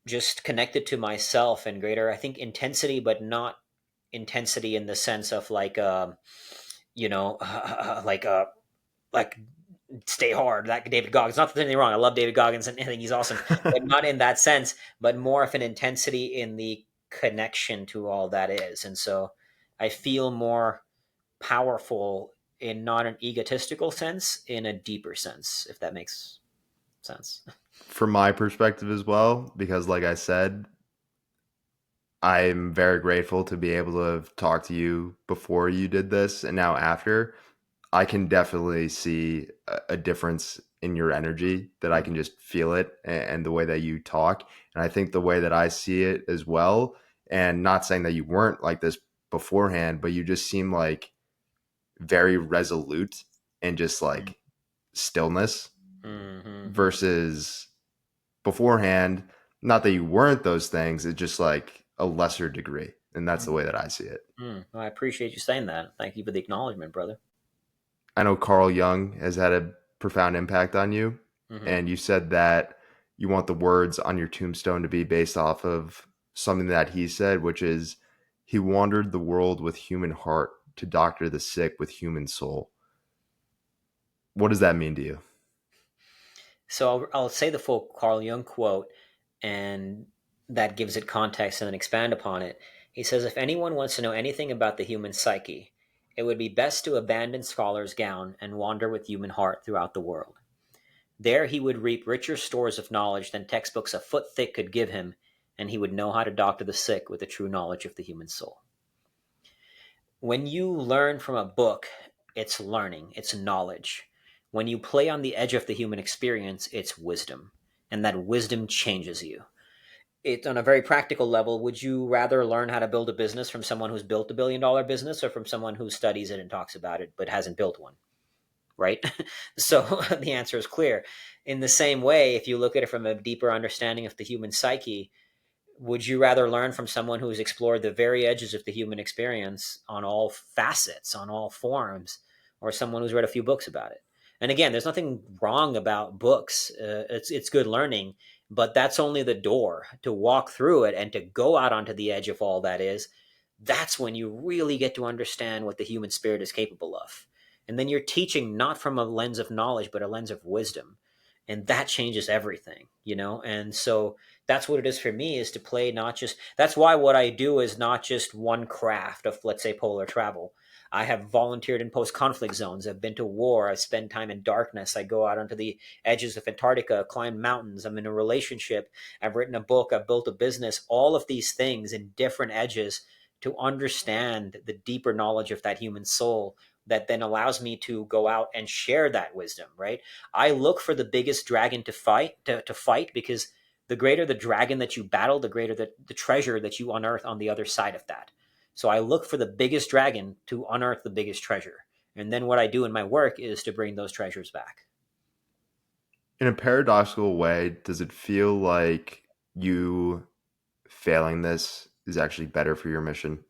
just connected to myself, and greater, I think, intensity, but not intensity in the sense of like, you know, like, like stay hard. That David Goggins, not that there's anything wrong. I love David Goggins and I think he's awesome, but not in that sense, but more of an intensity in the connection to all that is. And so I feel more powerful in not an egotistical sense, in a deeper sense, if that makes sense. From my perspective as well, because like I said, I'm very grateful to be able to have talked to you before you did this and now after. I can definitely see a difference in your energy that I can just feel it and the way that you talk. And I think the way that I see it as well, and not saying that you weren't like this beforehand, but you just seem like very resolute and just like stillness Mm-hmm. versus beforehand, not that you weren't those things, it's just like a lesser degree. And that's the way that I see it. Well, I appreciate you saying that. Thank you for the acknowledgement, brother. I know Carl Jung has had a profound impact on you. Mm-hmm. And you said that you want the words on your tombstone to be based off of something that he said, which is, he wandered the world with human heart to doctor the sick with human soul. What does that mean to you? So I'll say the full Carl Jung quote, and that gives it context and then expand upon it. He says, if anyone wants to know anything about the human psyche, it would be best to abandon scholar's gown and wander with human heart throughout the world. There he would reap richer stores of knowledge than textbooks a foot thick could give him, and he would know how to doctor the sick with a true knowledge of the human soul. When you learn from a book, it's learning, it's knowledge. When you play on the edge of the human experience, it's wisdom. And that wisdom changes you. It, on a very practical level, would you rather learn how to build a business from someone who's built $1 billion business or from someone who studies it and talks about it but hasn't built one? Right? So the answer is clear. In the same way, if you look at it from a deeper understanding of the human psyche, would you rather learn from someone who's explored the very edges of the human experience on all facets, on all forms, or someone who's read a few books about it? And again, there's nothing wrong about books. It's good learning, but that's only the door to walk through it and to go out onto the edge of all that is. That's when you really get to understand what the human spirit is capable of. And then you're teaching not from a lens of knowledge, but a lens of wisdom. And that changes everything, you know? And so that's what it is for me, is to play not just, that's why what I do is not just one craft of, let's say, polar travel. I have volunteered in post-conflict zones. I've been to war. I spend time in darkness. I go out onto the edges of Antarctica, climb mountains. I'm in a relationship. I've written a book. I've built a business. All of these things in different edges to understand the deeper knowledge of that human soul that then allows me to go out and share that wisdom, right? I look for the biggest dragon to fight because the greater the dragon that you battle, the greater the treasure that you unearth on the other side of that. So I look for the biggest dragon to unearth the biggest treasure. And then what I do in my work is to bring those treasures back. In a paradoxical way, does it feel like you failing this is actually better for your mission?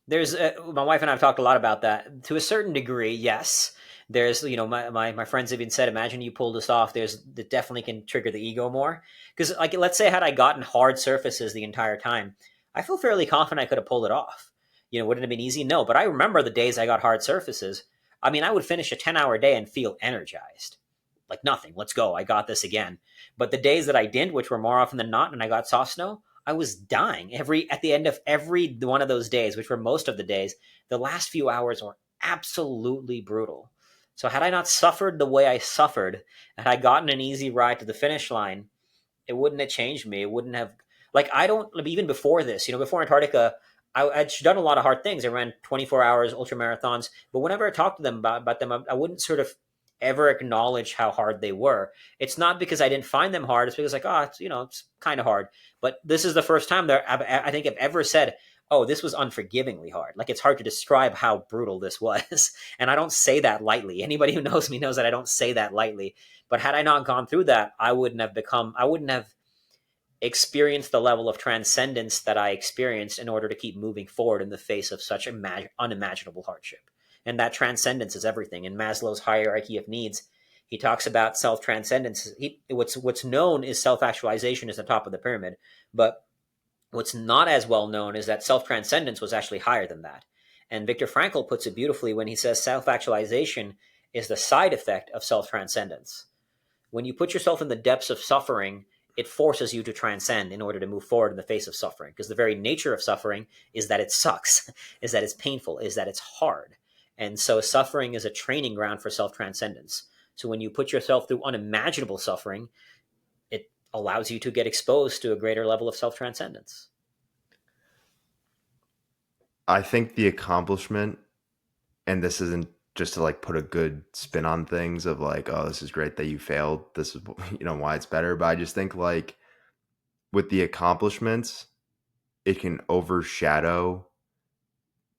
There's my wife and I have talked a lot about that to a certain degree. Yes, there's, you know, my friends have even said, imagine you pull this off. There's, that definitely can trigger the ego more, because like, let's say had I gotten hard surfaces the entire time, I feel fairly confident I could have pulled it off. You know, would it have been easy? No, but I remember the days I got hard surfaces. I mean, I would finish a 10-hour day and feel energized, like nothing. Let's go. I got this again. But the days that I didn't, which were more often than not, and I got soft snow, I was dying at the end of every one of those days, which were most of the days. The last few hours were absolutely brutal. So had I not suffered the way I suffered, had I gotten an easy ride to the finish line, it wouldn't have changed me. It wouldn't have, like, I don't, even before this, you know, before Antarctica, I'd done a lot of hard things. I ran 24 hours ultra marathons, but whenever I talked to them about them, I wouldn't sort of ever acknowledge how hard they were. It's not because I didn't find them hard. It's because, like, oh, it's, you know, it's kind of hard. But this is the first time that I think I've ever said, oh, this was unforgivingly hard. Like, it's hard to describe how brutal this was. And I don't say that lightly. Anybody who knows me knows that I don't say that lightly. But had I not gone through that, I wouldn't have experienced the level of transcendence that I experienced in order to keep moving forward in the face of such unimaginable hardship. And that transcendence is everything. In Maslow's hierarchy of needs, he talks about self transcendence. What's known is self actualization is the top of the pyramid, but what's not as well known is that self transcendence was actually higher than that. And Viktor Frankl puts it beautifully when he says self actualization is the side effect of self transcendence. When you put yourself in the depths of suffering, it forces you to transcend in order to move forward in the face of suffering. Because the very nature of suffering is that it sucks, is that it's painful, is that it's hard. And so suffering is a training ground for self transcendence. So when you put yourself through unimaginable suffering, it allows you to get exposed to a greater level of self transcendence. I think the accomplishment, and this isn't just to like put a good spin on things of like, oh, this is great that you failed. This is why it's better. But I just think like with the accomplishments, it can overshadow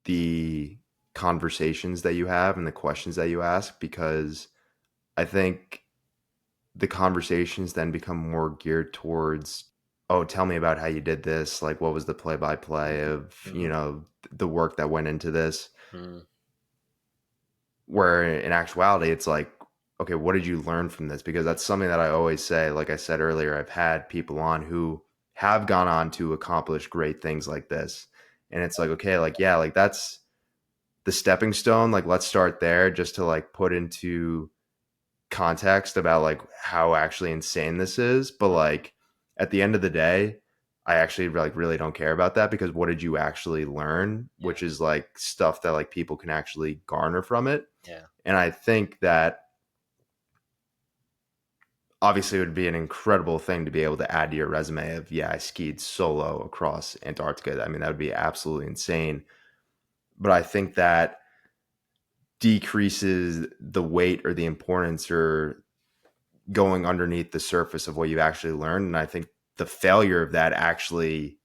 the conversations that you have and the questions that you ask, because I think the conversations then become more geared towards, oh, tell me about how you did this, like what was the play by play of Mm-hmm. the work that went into this, Mm-hmm. where in actuality it's like, okay, what did you learn from this? Because that's something that I always say. Like I said earlier, I've had people on who have gone on to accomplish great things like this, and it's like, okay, like yeah, like that's the stepping stone, like let's start there just to like put into context about like how actually insane this is. But like at the end of the day, I actually like really don't care about that, because what did you actually learn, Yeah. which is like stuff that like people can actually garner from it. Yeah. And I think that obviously it would be an incredible thing to be able to add to your resume of, yeah, I skied solo across Antarctica. I mean, that would be absolutely insane. But I think that decreases the weight or the importance or going underneath the surface of what you actually learned. And I think the failure of that actually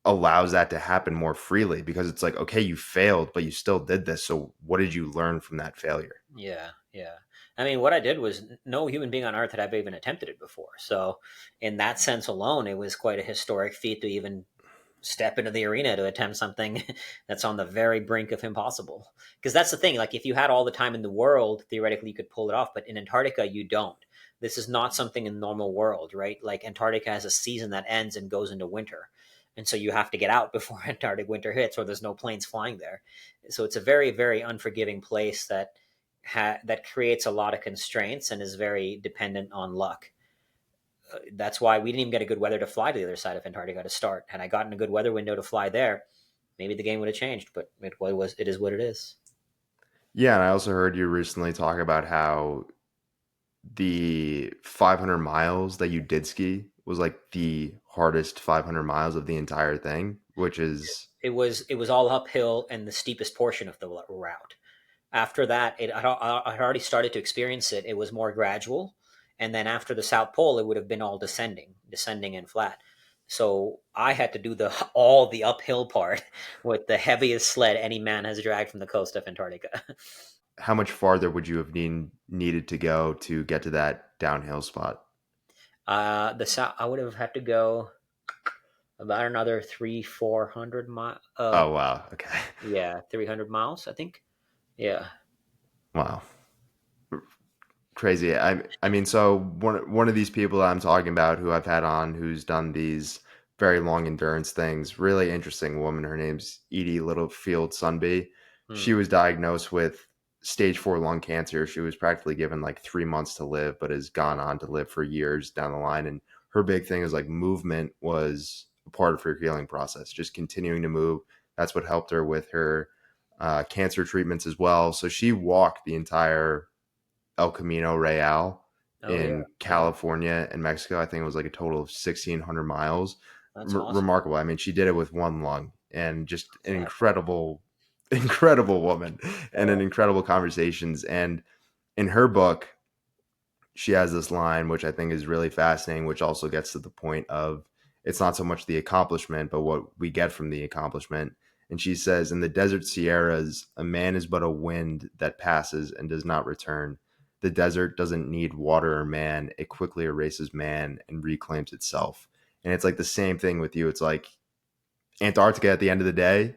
allows that to happen more freely, because it's like, okay, you failed, but you still did this. So what did you learn from that failure? Yeah, yeah. I mean, what I did was no human being on Earth had ever even attempted it before. So, in that sense alone, it was quite a historic feat to even step into the arena to attempt something that's on the very brink of impossible. Because that's the thing. Like, if you had all the time in the world, theoretically, you could pull it off. But in Antarctica, you don't. This is not something in the normal world, right? Like, Antarctica has a season that ends and goes into winter. And so you have to get out before Antarctic winter hits, or there's no planes flying there. So it's a very, very unforgiving place that creates a lot of constraints and is very dependent on luck. That's why we didn't even get a good weather to fly to the other side of Antarctica to start. Had I gotten a good weather window to fly there, maybe the game would have changed. But it is what it is. Yeah. And I also heard you recently talk about how the 500 miles that you did ski was like the hardest 500 miles of the entire thing, which is, It was all uphill and the steepest portion of the route. After that, I had already started to experience it. It was more gradual, and then after the South Pole, it would have been all descending and flat. So I had to do the all the uphill part with the heaviest sled any man has dragged from the coast of Antarctica. how much farther would you have needed to go to get to that downhill spot? The South, I would have had to go about another 300-400 miles. Oh, wow. Okay. Yeah, 300 miles, I think. Yeah. Wow. Crazy. I mean, so one of these people that I'm talking about who I've had on who's done these very long endurance things, really interesting woman. Her name's Edie Littlefield Sunby. Hmm. She was diagnosed with stage 4 lung cancer. She was practically given like 3 months to live, but has gone on to live for years down the line. And her big thing is like movement was a part of her healing process, just continuing to move. That's what helped her with her cancer treatments as well. So she walked the entire El Camino Real Oh yeah, in yeah. California and Mexico. I think it was like a total of 1,600 miles. That's awesome. Remarkable. I mean, she did it with one lung, and just an Exactly. incredible, incredible woman, and an Yeah. incredible conversations. And in her book, she has this line, which I think is really fascinating, which also gets to the point of it's not so much the accomplishment, but what we get from the accomplishment. And she says, in the desert Sierras, a man is but a wind that passes and does not return. The desert doesn't need water or man. It quickly erases man and reclaims itself. And it's like the same thing with you. It's like Antarctica at the end of the day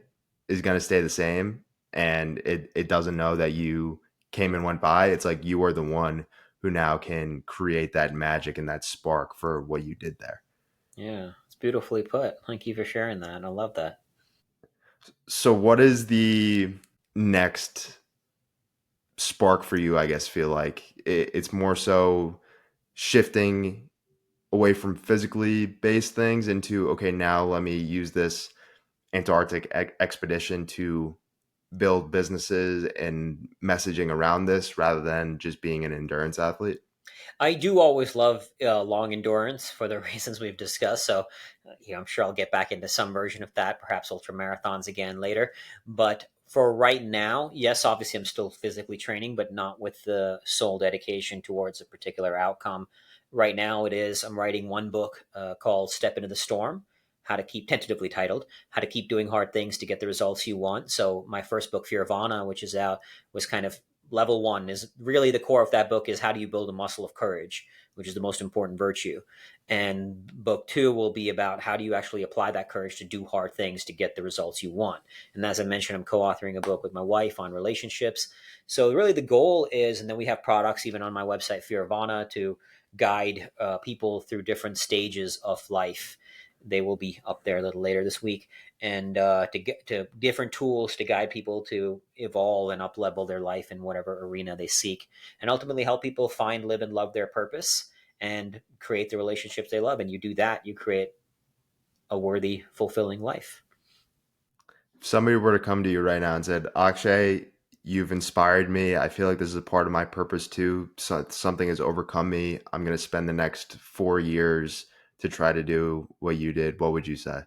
is going to stay the same. And it doesn't know that you came and went by. It's like you are the one who now can create that magic and that spark for what you did there. Yeah, it's beautifully put. Thank you for sharing that. I love that. So, what is the next spark for you, I guess, feel like it's more so shifting away from physically based things into, okay, now let me use this Antarctic expedition to build businesses and messaging around this rather than just being an endurance athlete? I do always love long endurance for the reasons we've discussed. So, I'm sure I'll get back into some version of that, perhaps ultra marathons again later. But for right now, yes, obviously I'm still physically training, but not with the sole dedication towards a particular outcome. Right now, I'm writing one book called Step Into the Storm. How to keep, tentatively titled, How to Keep Doing Hard Things to Get the Results You Want. So, my first book, Fear Vana, which is out, was kind of level one. Is really the core of that book is how do you build a muscle of courage, which is the most important virtue. And book two will be about how do you actually apply that courage to do hard things to get the results you want. And as I mentioned, I'm co-authoring a book with my wife on relationships. So really the goal is, and then we have products even on my website, Fearvana, to guide people through different stages of life. They will be up there a little later this week, and to get to different tools to guide people to evolve and up level their life in whatever arena they seek, and ultimately help people find, live, and love their purpose and create the relationships they love. And you do that, you create a worthy, fulfilling life. If somebody were to come to you right now and said, Akshay, you've inspired me. I feel like this is a part of my purpose too. Something has overcome me. I'm going to spend the next 4 years to try to do what you did. What would you say?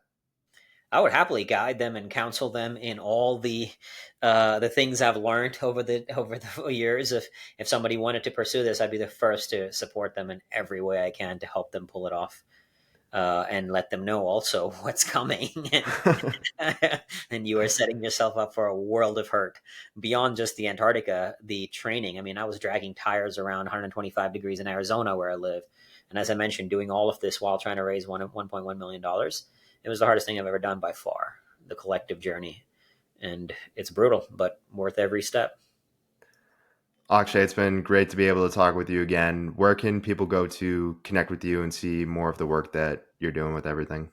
I would happily guide them and counsel them in all the things I've learned over the years. If somebody wanted to pursue this, I'd be the first to support them in every way I can to help them pull it off, and let them know also what's coming. And you are setting yourself up for a world of hurt beyond just the Antarctica, the training. I mean, I was dragging tires around 125 degrees in Arizona where I live. And as I mentioned, doing all of this while trying to raise $1.1 million. It was the hardest thing I've ever done by far, the collective journey. And it's brutal, but worth every step. Akshay, it's been great to be able to talk with you again. Where can people go to connect with you and see more of the work that you're doing with everything?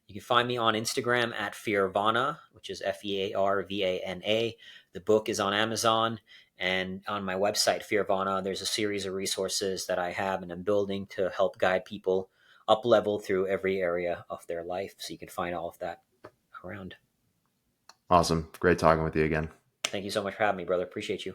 You can find me on Instagram at Fearvana, which is Fearvana. The book is on Amazon. And on my website, Fearvana, there's a series of resources that I have and I'm building to help guide people up level through every area of their life. So you can find all of that around. Awesome. Great talking with you again. Thank you so much for having me, brother. Appreciate you.